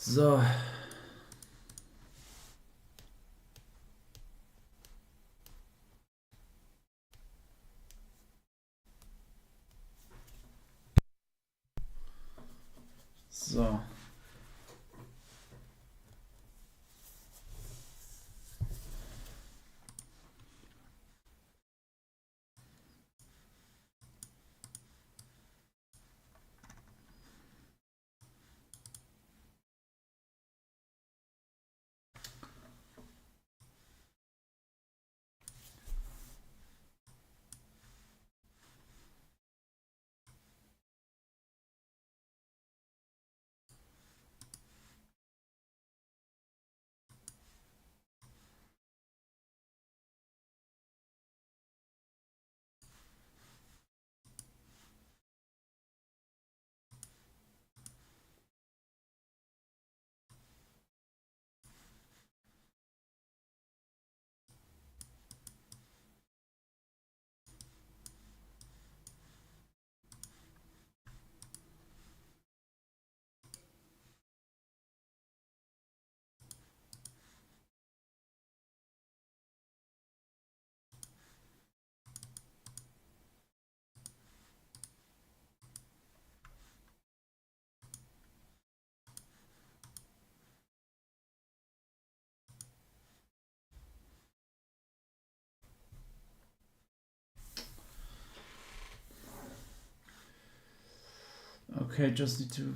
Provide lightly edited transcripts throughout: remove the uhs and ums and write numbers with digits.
So. So. Okay, just need to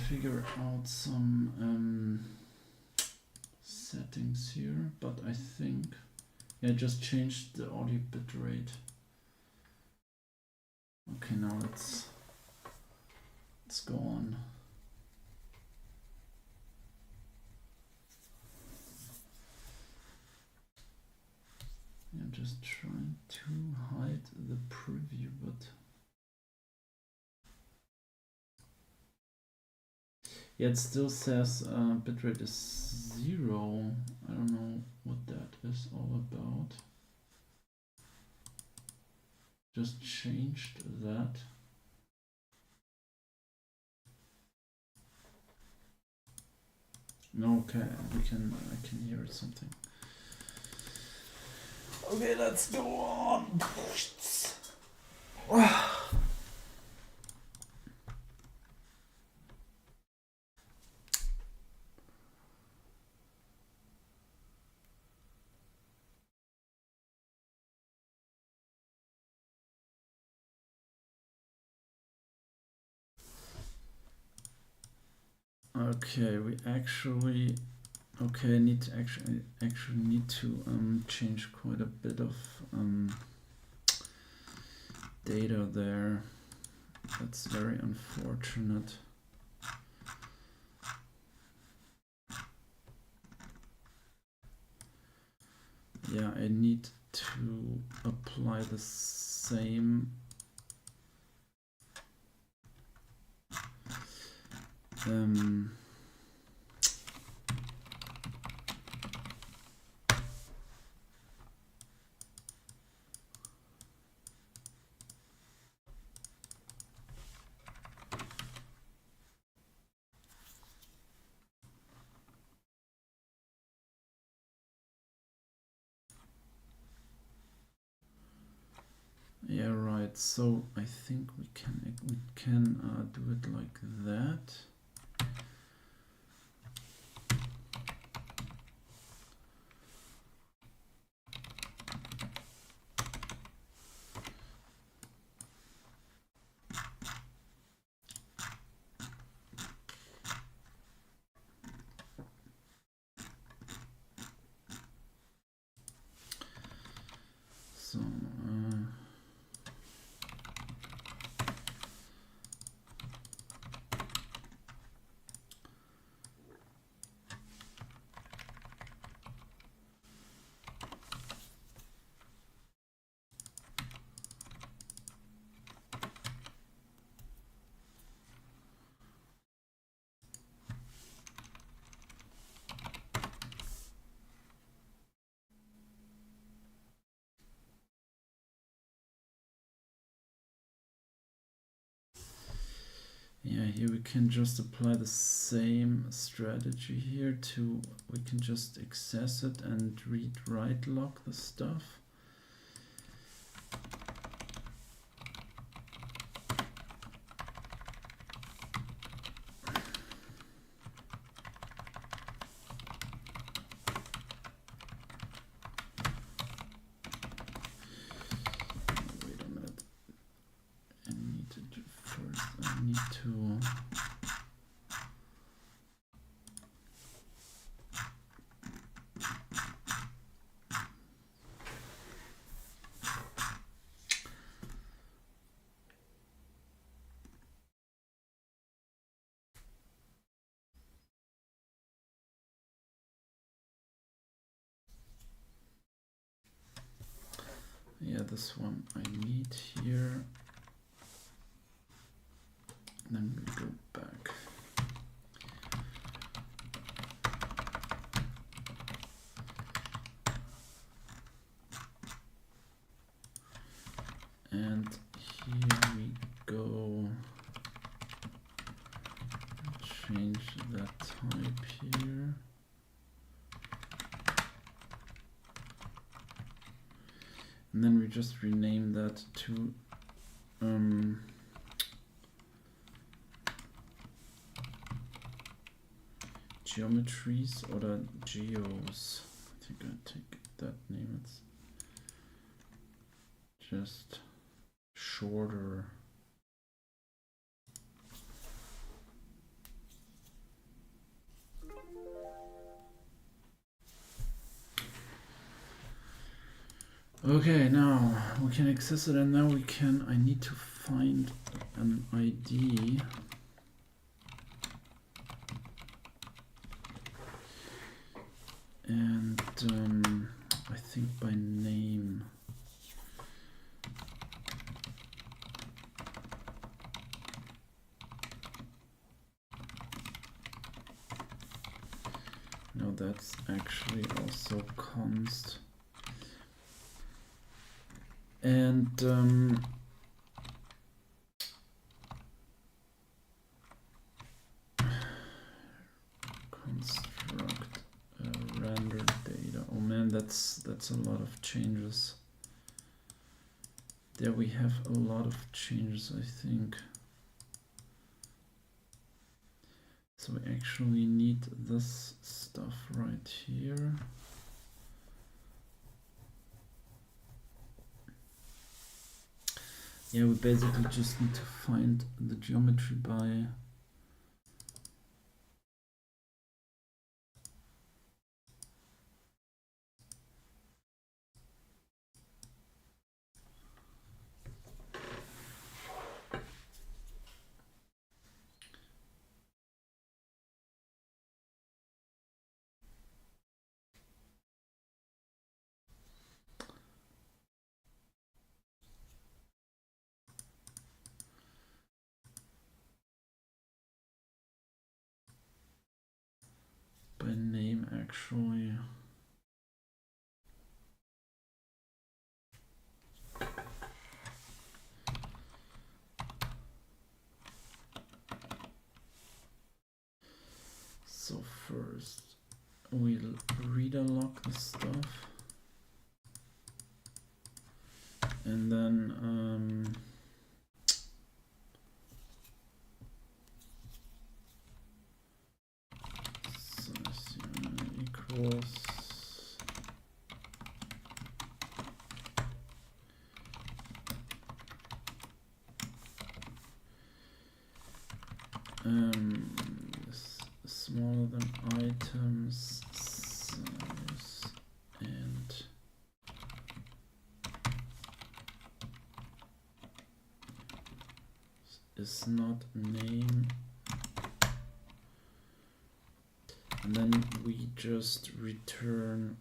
figure out some settings here, but I think, yeah, just changed the audio bitrate. Okay, now let's go on. I'm just trying to hide the preview, but yeah, it still says bitrate is 0. I don't know what that is all about. Just changed that. No, okay, I can hear something. Okay, let's go on. Okay, we actually, okay, I need to actually need to change quite a bit of data there. That's very unfortunate. Yeah, I need to apply the same yeah, right. So I think we can do it like that. So Yeah, here we can just apply the same strategy here to, we can just access it and read-write lock the stuff. Wait a minute. I need to do first, I need to this one I need here. Then we go back. And here we go. Change that type here. And then we just rename that to geometries or geos. I think I take that name. It's just shorter. Okay, now we can access it, and now we can, I need to find an ID. And I think by name. No, that's actually also const. And construct render data. Oh man, that's a lot of changes. There we have a lot of changes, I think. So we actually need this stuff right here. Yeah, we basically just need to find the geometry by name actually. So first we'll read unlock the stuff, and then equals smaller than items size and is not name, and then we just return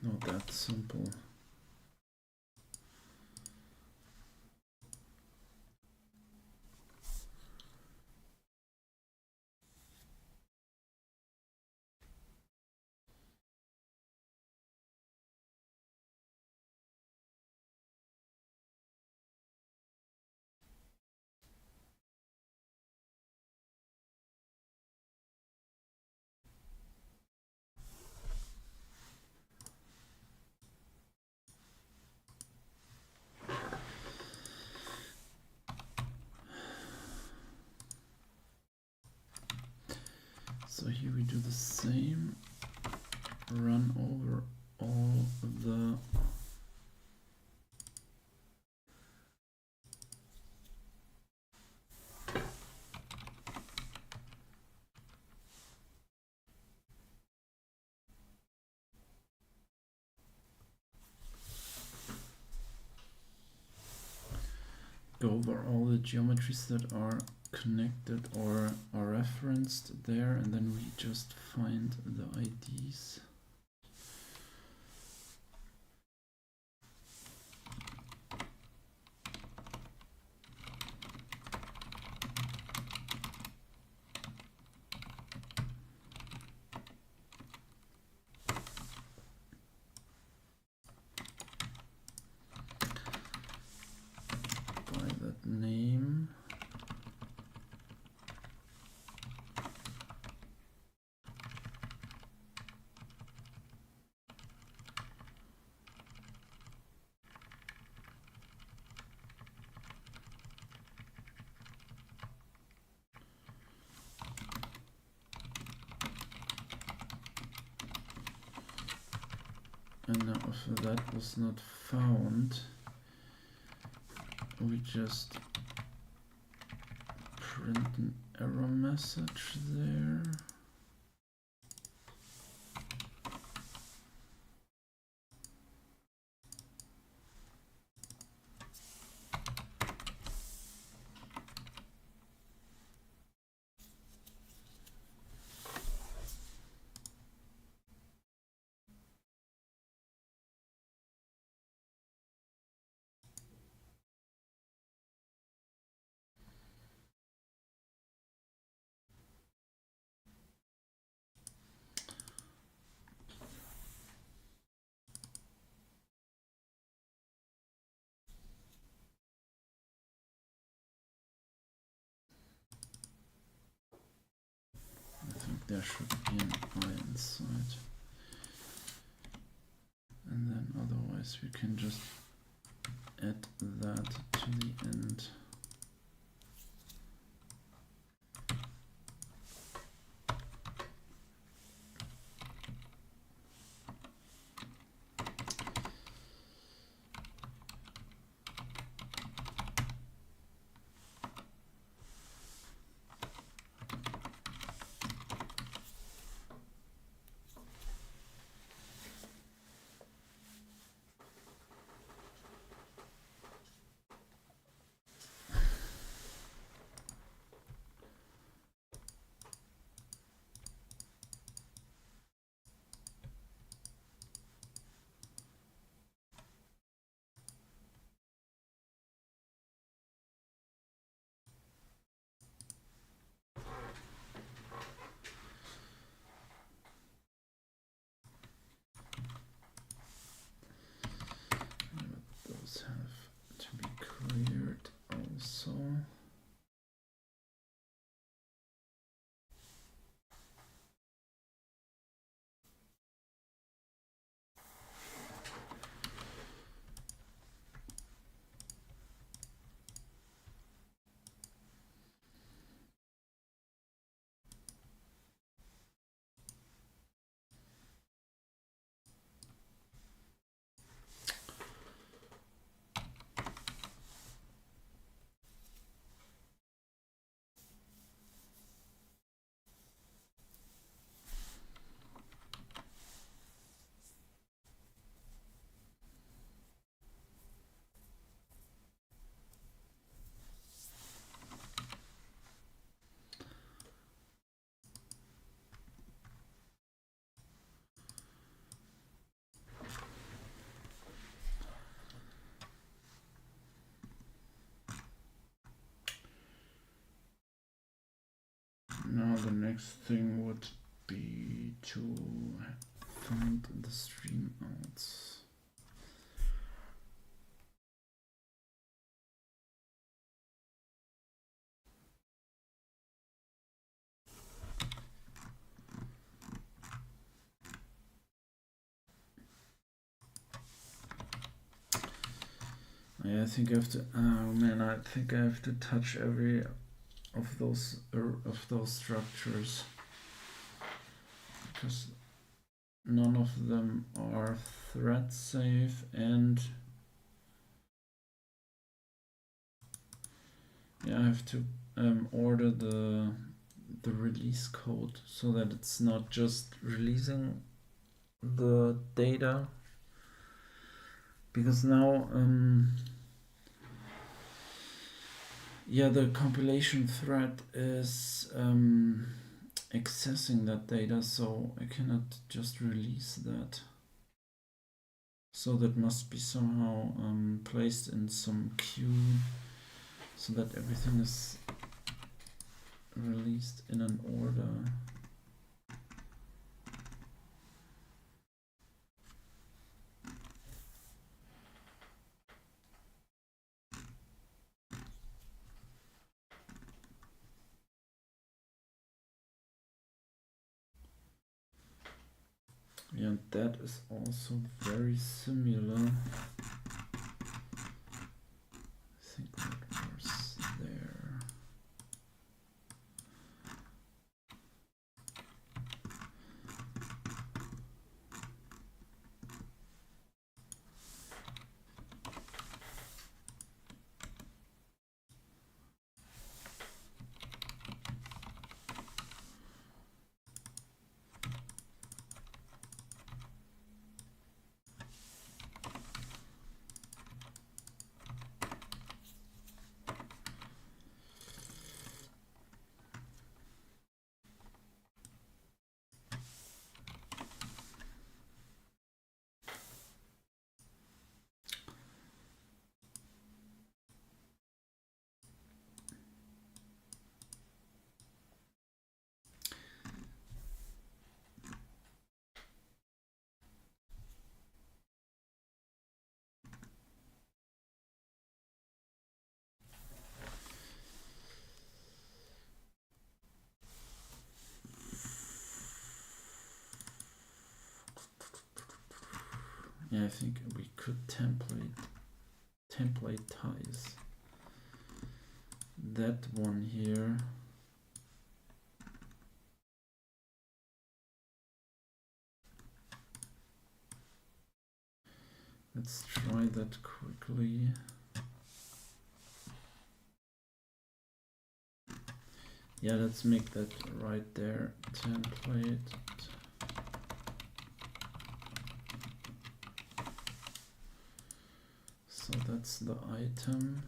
not that simple. So here we do the same, run over all the go over all the geometries that are connected or are referenced there, and then we just find the IDs. By that name. And now if that was not found, we just print an error message there. There should be an I inside. And then otherwise we can just add that to the end. Those have to be cleared also. Now the next thing would be to find the stream outs. I think I have to. Oh man, I think I have to touch every of those structures. because none of them are thread safe, and yeah, I have to order the release code so that it's not just releasing the data, because now yeah, the compilation thread is accessing that data, so I cannot just release that. So that must be somehow placed in some queue so that everything is released in an order. Yeah, and that is also very similar. I think that was there. Yeah, I think we could template ties that one here. Let's try that quickly. Yeah, let's make that right there. Template. So that's the item.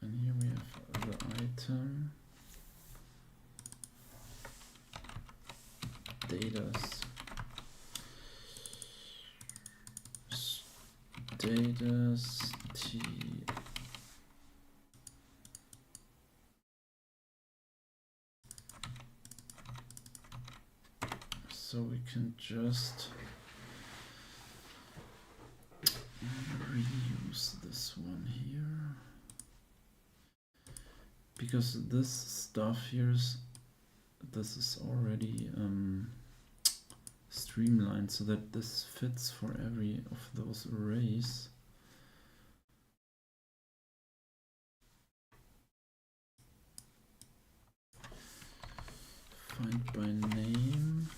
And here we have the item. Data T. So we can just reuse this one here, because this stuff here this is already streamlined so that this fits for every of those arrays. Find by name.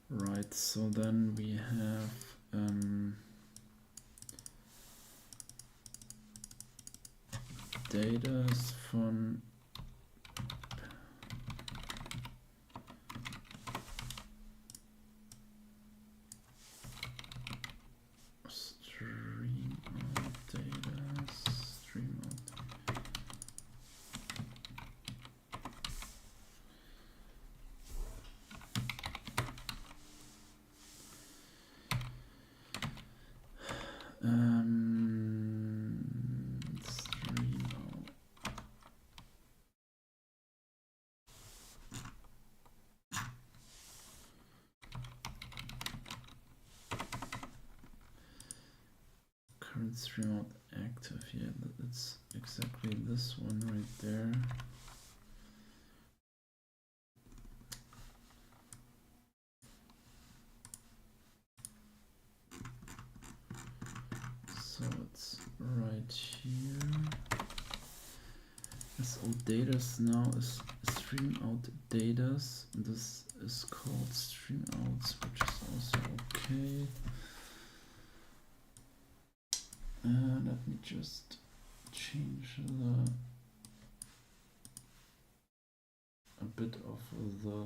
Right, so then we have data von stream out data, stream out. Stream out. Current stream out active. Yeah, that's exactly this one right there. right here. So datas now is stream out datas. This is called stream outs, which is also okay. Let me just change a bit of the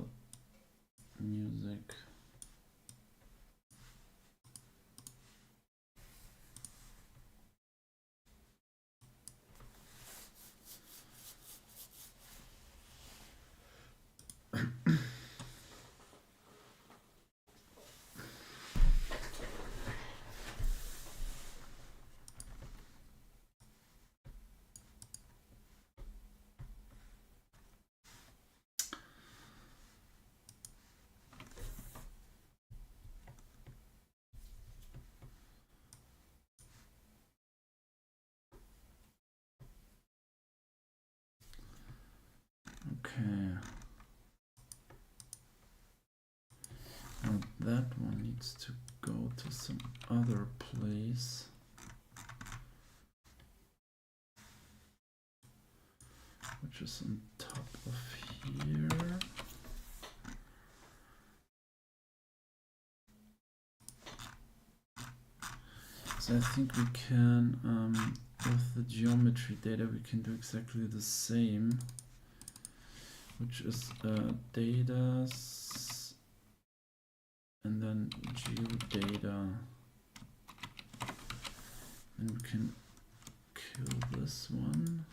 music. Okay. Now that one needs to go to some other place. Which is on top of here. So I think we can, with the geometry data, we can do exactly the same, which is datas and then geodata. And we can kill this one.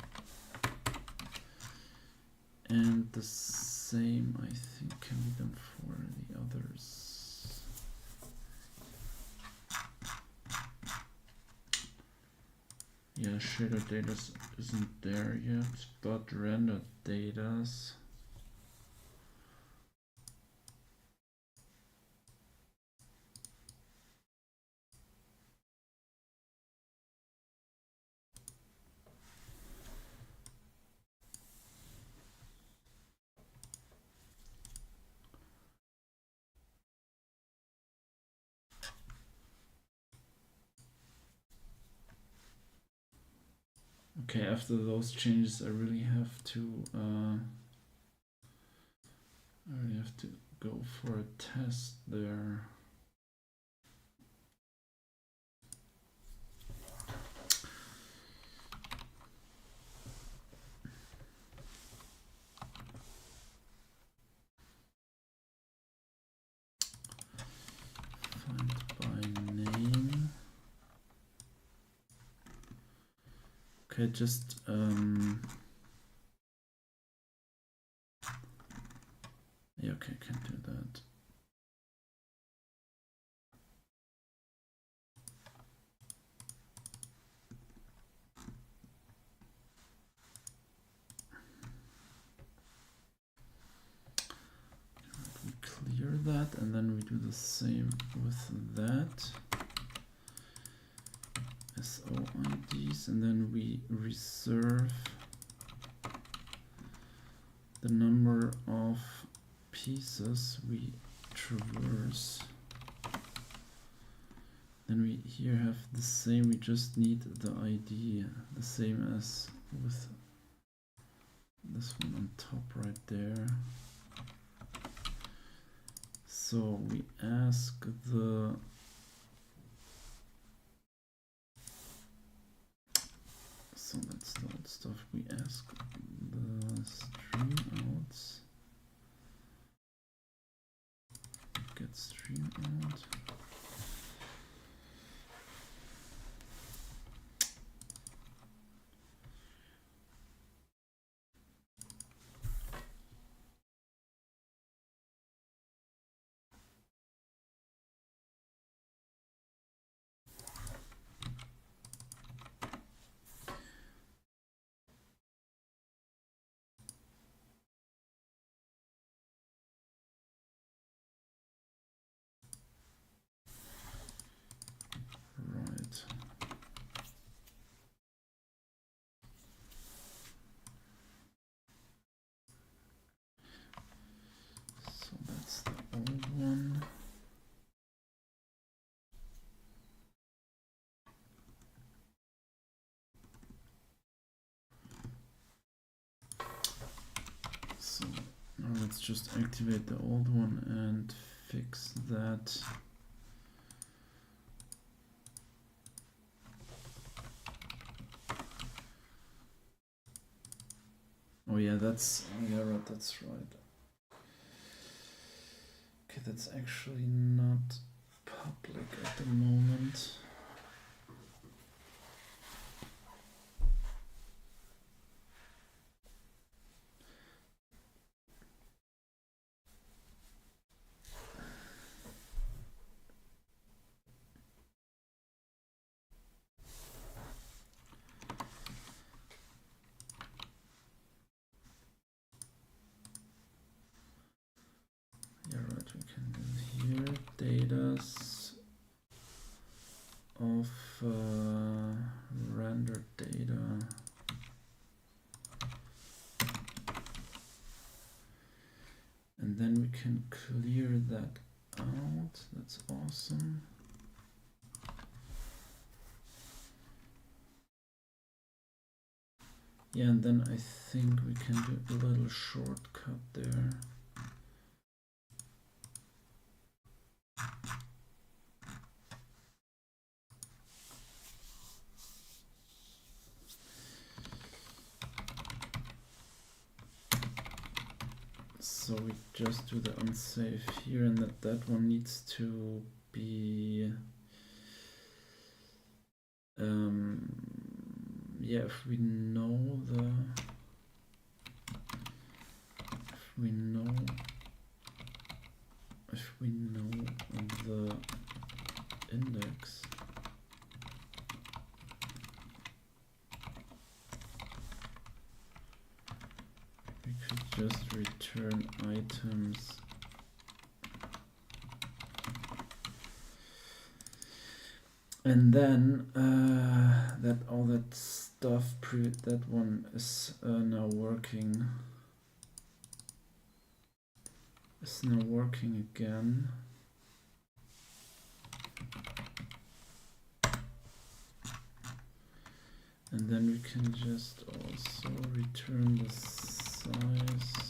And the same, I think, can be done for the others. Yeah, shader data isn't there yet, but render datas. Okay, after those changes, I really have to go for a test there. Find by name. Okay, just yeah, okay, I can do that. We clear that, and then we do the same with that. SOIDs, and then we reserve the number of pieces we traverse. Then we here have the same, we just need the ID, the same as with this one on top right there. So we ask the so that's the old stuff. We ask the stream outs. Get stream out. Let's just activate the old one and fix that. Oh yeah, that's right, that's right. Okay, that's actually not public at the moment. Yeah, right, we can do here datas of rendered data. And then we can clear that out. That's awesome. Yeah, and then I think we can do a little shortcut there. So we just do the unsafe here, and that one needs to be yeah, if we know the index, we could just return items and then that all that stuff that one is now working again. And then we can just also return the size.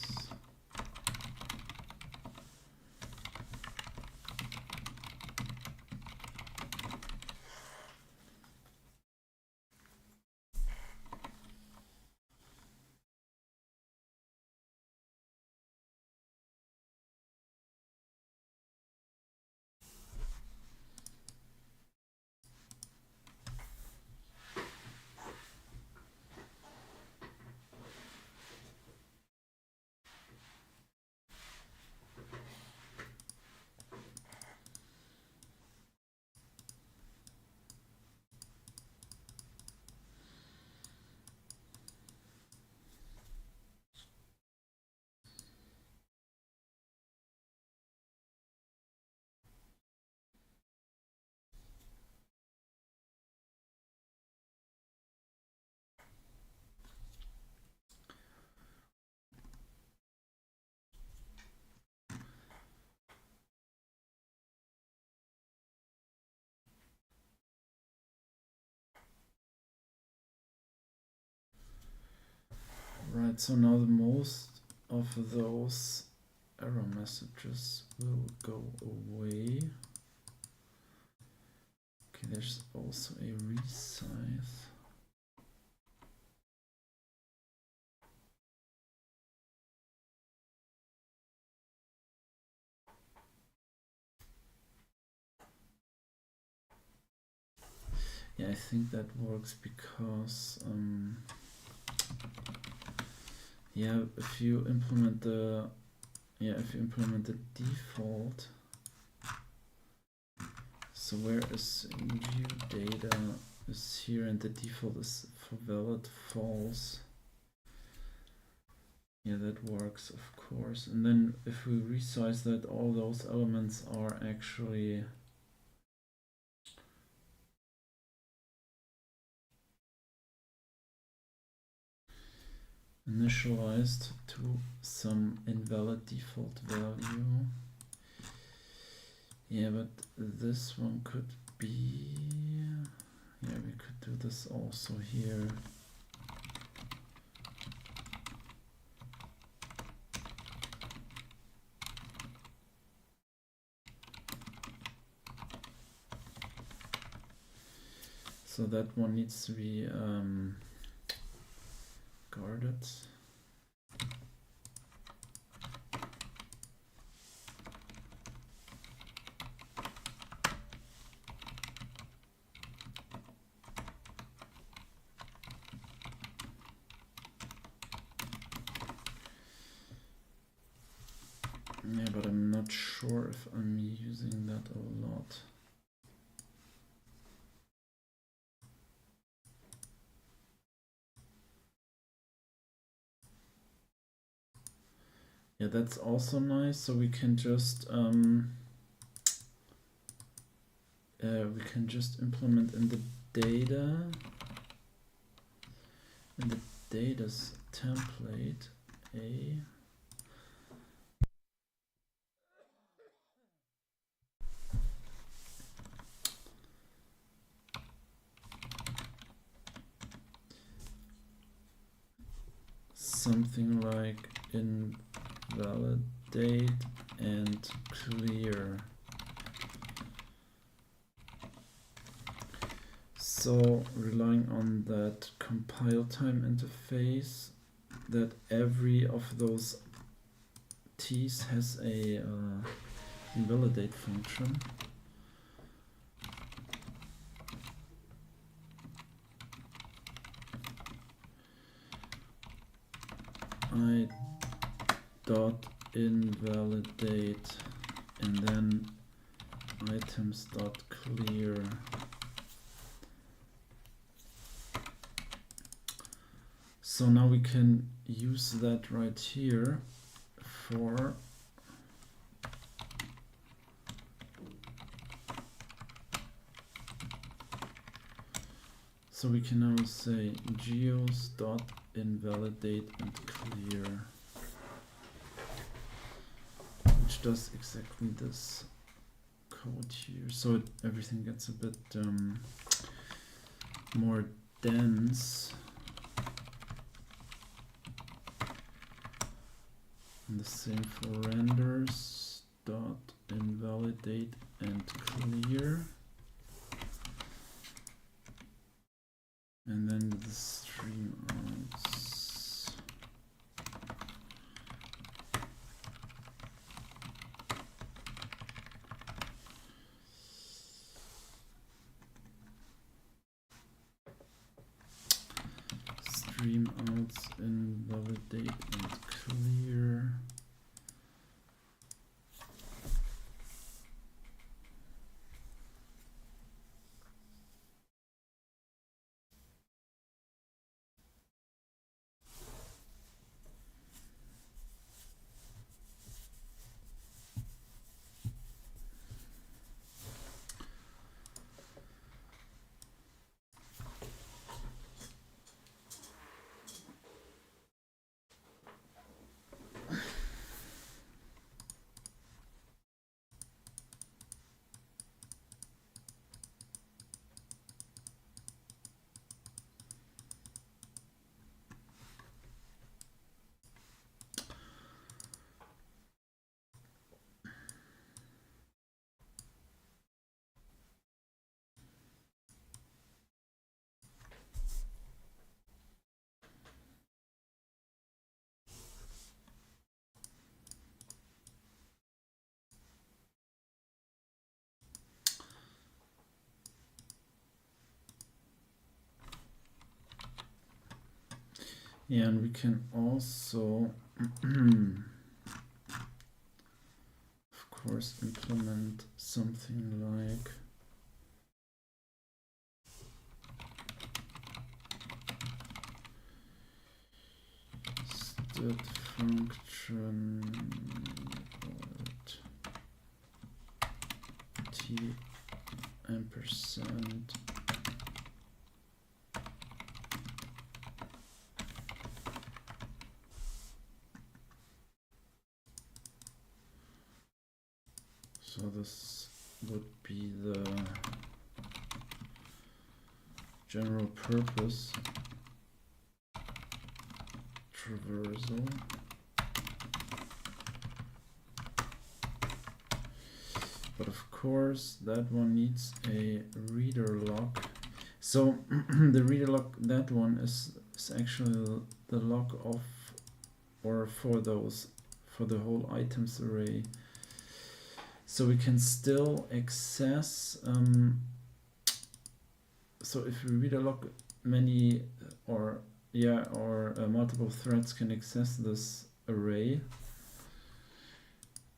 Right, so now the most of those error messages will go away. Okay, there's also a resize. Yeah, I think that works because yeah, if you implement the default, so where is view data is here, and the default is for valid false. Yeah, that works, of course. And then if we resize that, all those elements are actually initialized to some invalid default value. Yeah, but this one could be, yeah, we could do this also here. So that one needs to be guarded. Yeah, but I'm not sure if I'm using that a lot. Yeah, that's also nice. So we can just implement in the data's template a something like invalidate and clear. So relying on that compile time interface, that every of those t's has a invalidate function. I dot invalidate and then items dot clear. So now we can use that right here for so we can now say geos dot invalidate and clear, which does exactly this code here. So everything gets a bit more dense. And the same for renders dot invalidate and clear. And then the stream outs. Stream outs invalidate and clear. Yeah, and we can also, of course, implement something like stat function t ampersand so this would be the general purpose traversal. But of course that one needs a reader lock. So the reader log, that one is actually the log of, or for those, for the whole items array. So we can still access, so if we read a log, many or multiple threads can access this array,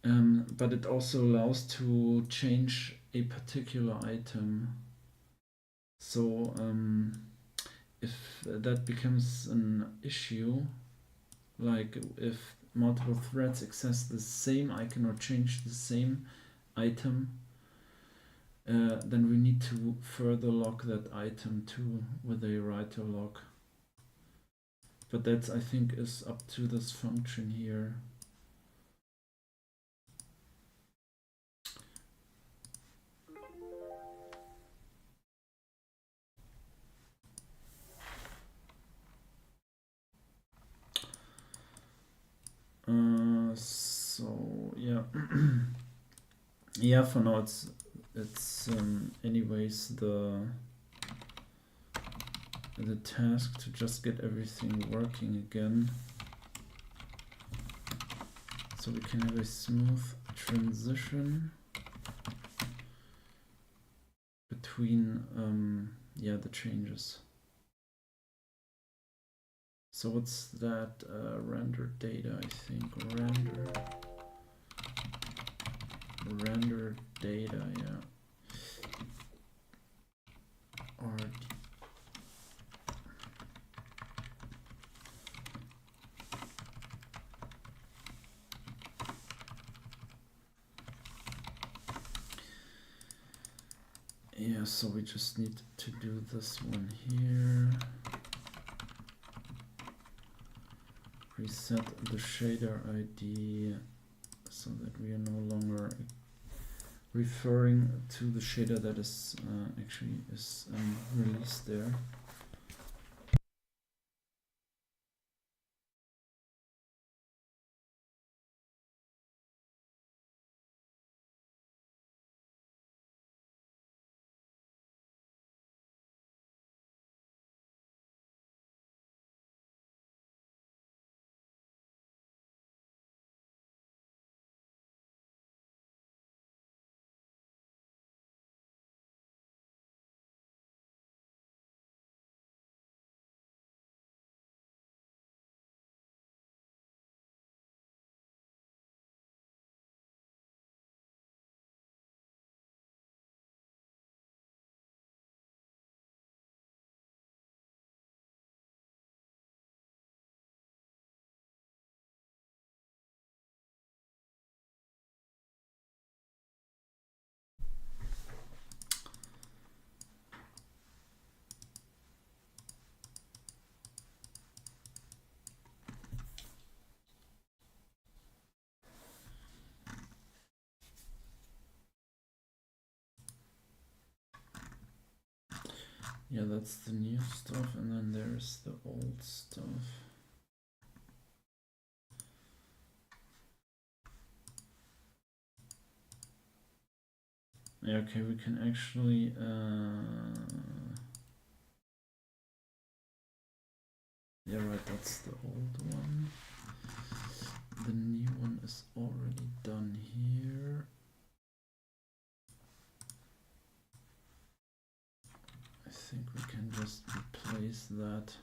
but it also allows to change a particular item. So if that becomes an issue, like if multiple threads access the same icon or change the same item, then we need to further log that item too with a writer log. But that, I think, is up to this function here. So yeah, yeah. For now, it's anyways the task to just get everything working again, so we can have a smooth transition between the changes. So what's that? Render data, I think. Render data, yeah. Or yeah, so we just need to do this one here. Reset the shader ID so that we are no longer referring to the shader that is actually is released there. Yeah, that's the new stuff, and then there's the old stuff. Yeah, okay, we can actually yeah, right, that's the old one. The new one is already done here. I think we can just replace that.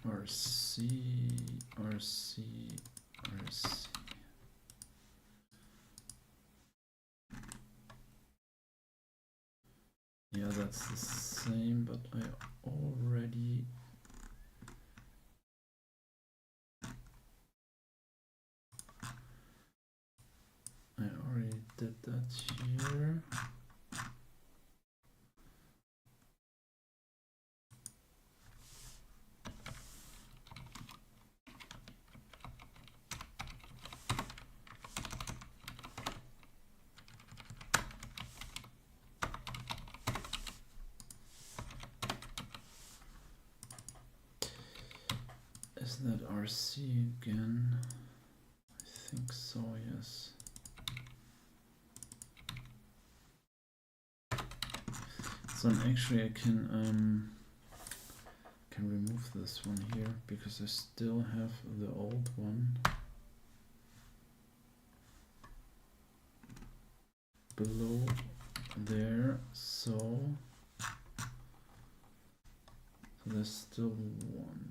RC. Yeah, that's the same, but I already did that here. Is that RC again? I think so, yes. So actually I can remove this one here because I still have the old one below there, so there's still one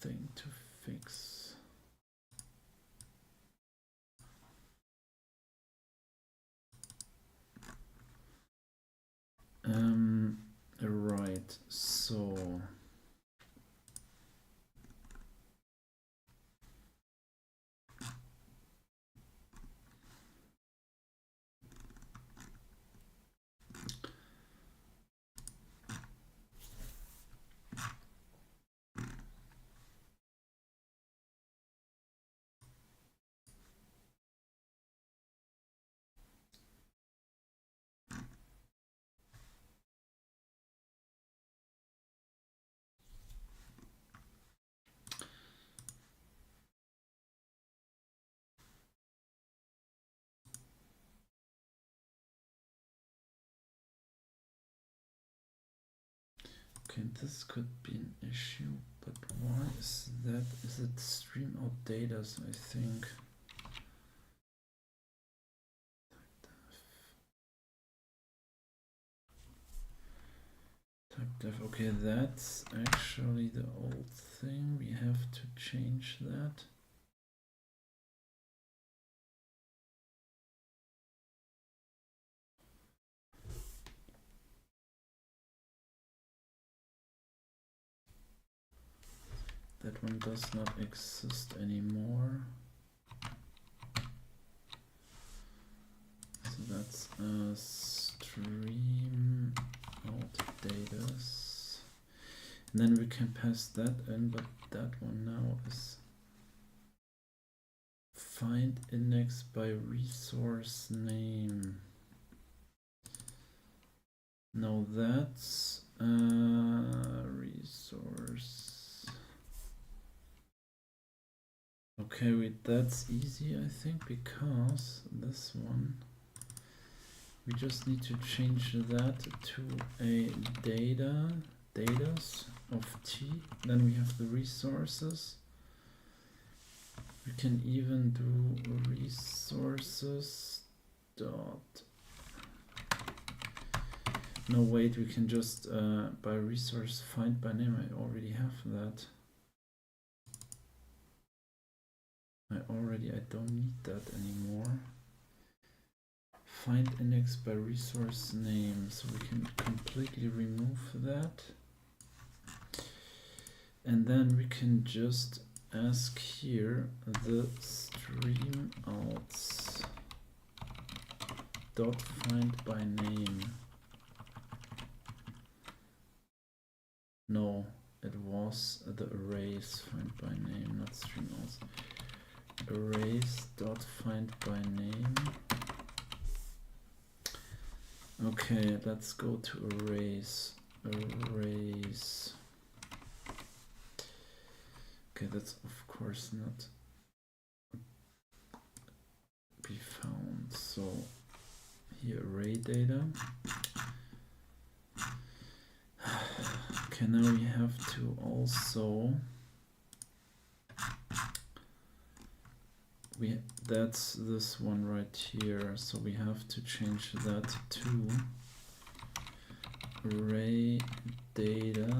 thing to fix. Right, so okay, this could be an issue, but why is that? Is it stream out data? So I think type def. Okay, that's actually the old thing. We have to change that. That one does not exist anymore. So that's stream out data. And then we can pass that in, but that one now is find index by resource name. Now that's resource. Okay, wait, that's easy, I think, because this one, we just need to change that to a datas of t. Then we have the resources. We can even do resources dot. No, wait, we can just by resource find by name. I already have that. I don't need that anymore. Find index by resource name, so we can completely remove that. And then we can just ask here the stream outs dot find by name. No, it was the arrays find by name, not stream outs. Arrays dot find by name. Okay, let's go to arrays. Okay, that's of course not be found. So here array data. Okay, now we have to also that's this one right here, so we have to change that to array data.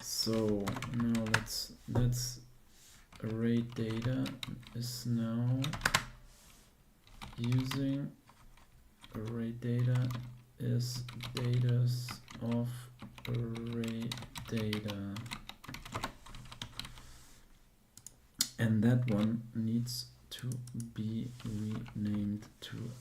So now let's array data is now using array data is datas of array data. And that one needs to be renamed to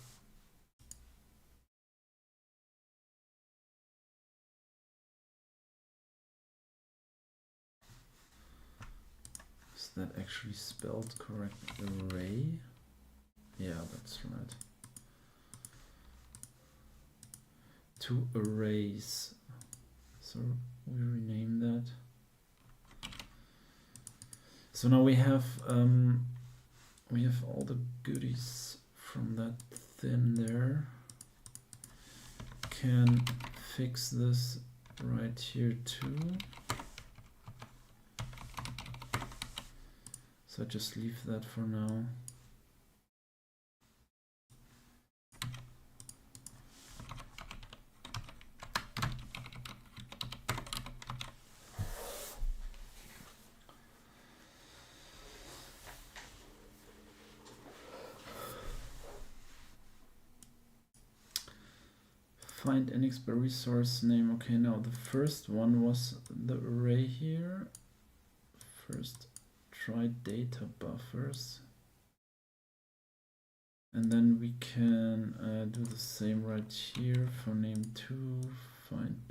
is that actually spelled correct? Array? Yeah, that's right. To arrays. So we rename that. So now we have all the goodies from that thin there. Can fix this right here too. So just leave that for now. Find NX by resource name. Okay, now the first one was the array here. First try data buffers. And then we can do the same right here for name2, find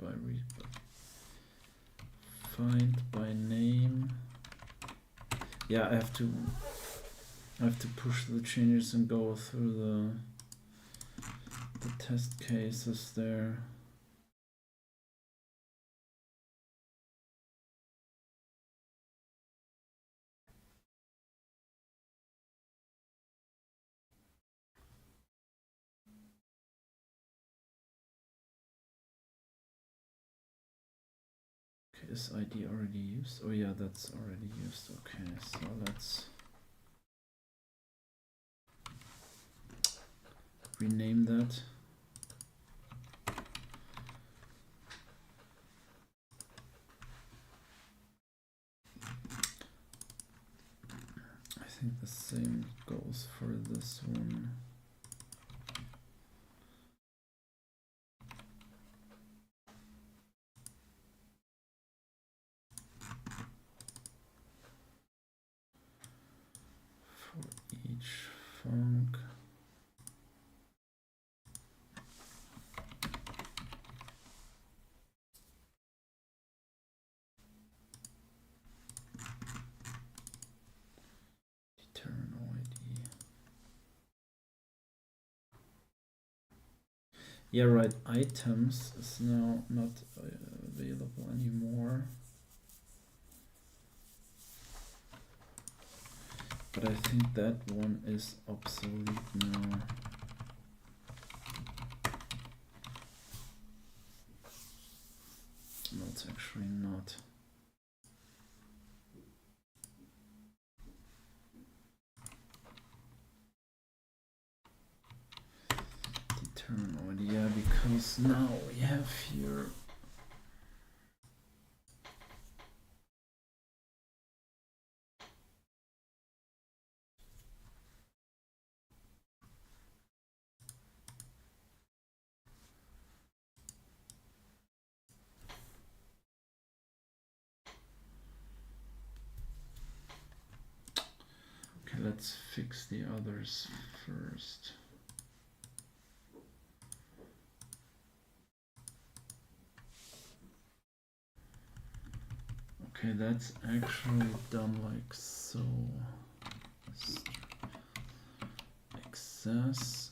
by name. Yeah, I have to push the changes and go through the test cases there. Okay, is ID already used? Oh yeah, that's already used. Okay, so let's rename that. I think the same goes for this one. For each func. Yeah, right, items is now not available anymore. But I think that one is obsolete now. No, it's actually not. Yeah, because now we have here okay, let's fix the others first. Okay, that's actually done like so. Access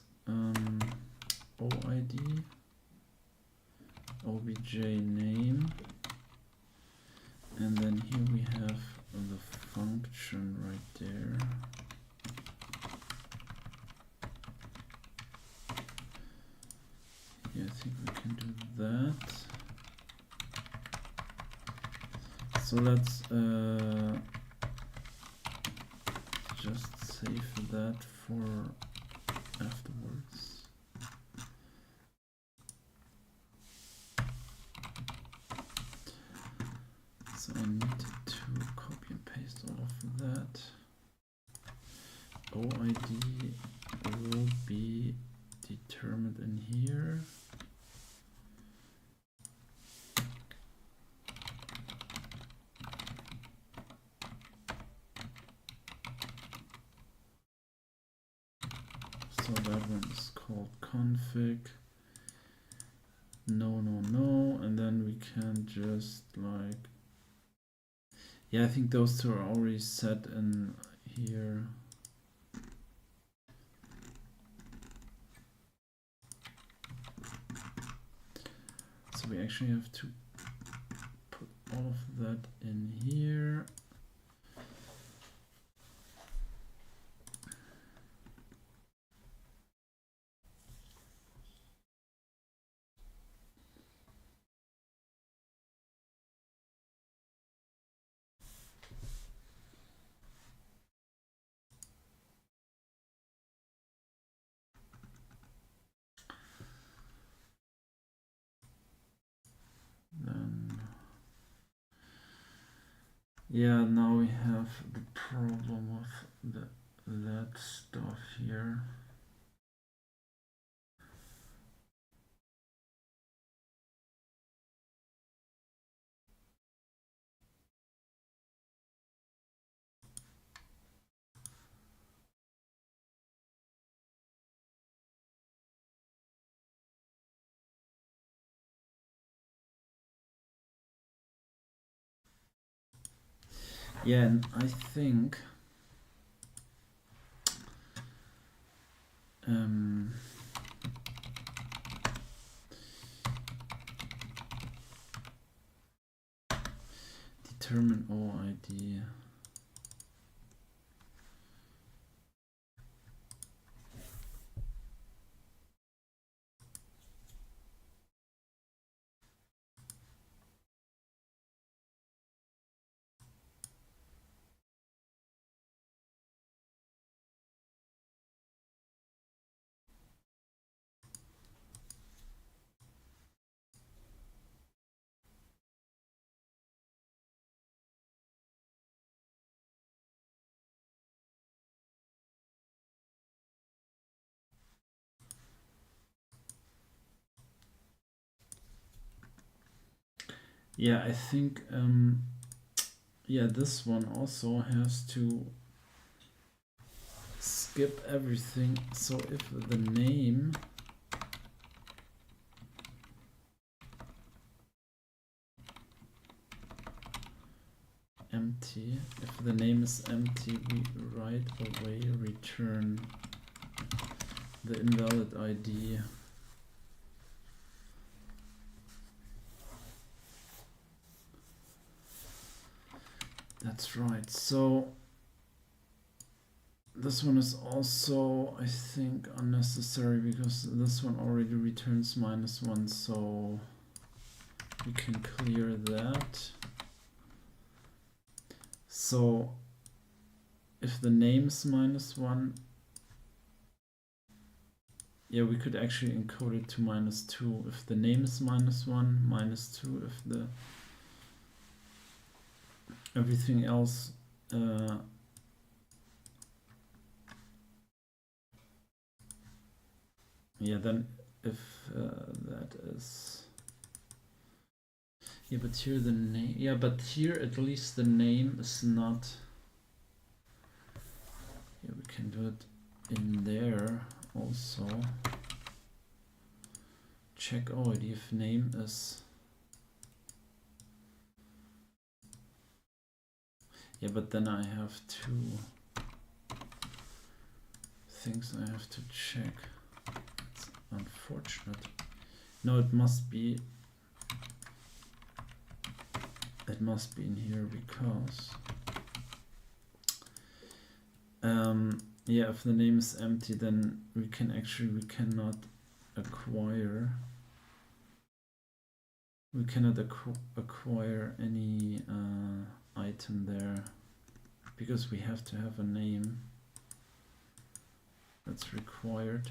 OID obj name, and then here we have the function right there. Yeah, I think we can do that. So let's just save that for afterwards. So I need to copy and paste all of that. OID will be determined in here. So that one is called config. No, and then we can just like, yeah, I think those two are already set in here. So we actually have to put all of that in here. Yeah, now we have the problem with that stuff here. Yeah, and I think determine OID. Yeah, I think yeah, this one also has to skip everything. So if the name empty, if the name is empty, we right away return the invalid ID. That's right. So this one is also, I think, unnecessary because this one already returns -1, so we can clear that. So if the name is -1, yeah, we could actually encode it to -2. If the name is -1, -2. If the everything else yeah, then if that is, yeah, but here the name, yeah, but here at least the name is not, yeah, we can do it in there also. Check OID if name is, yeah, but then I have two things I have to check. It's unfortunate. No, it must be in here because yeah, if the name is empty, then we cannot acquire acquire any item there because we have to have a name that's required.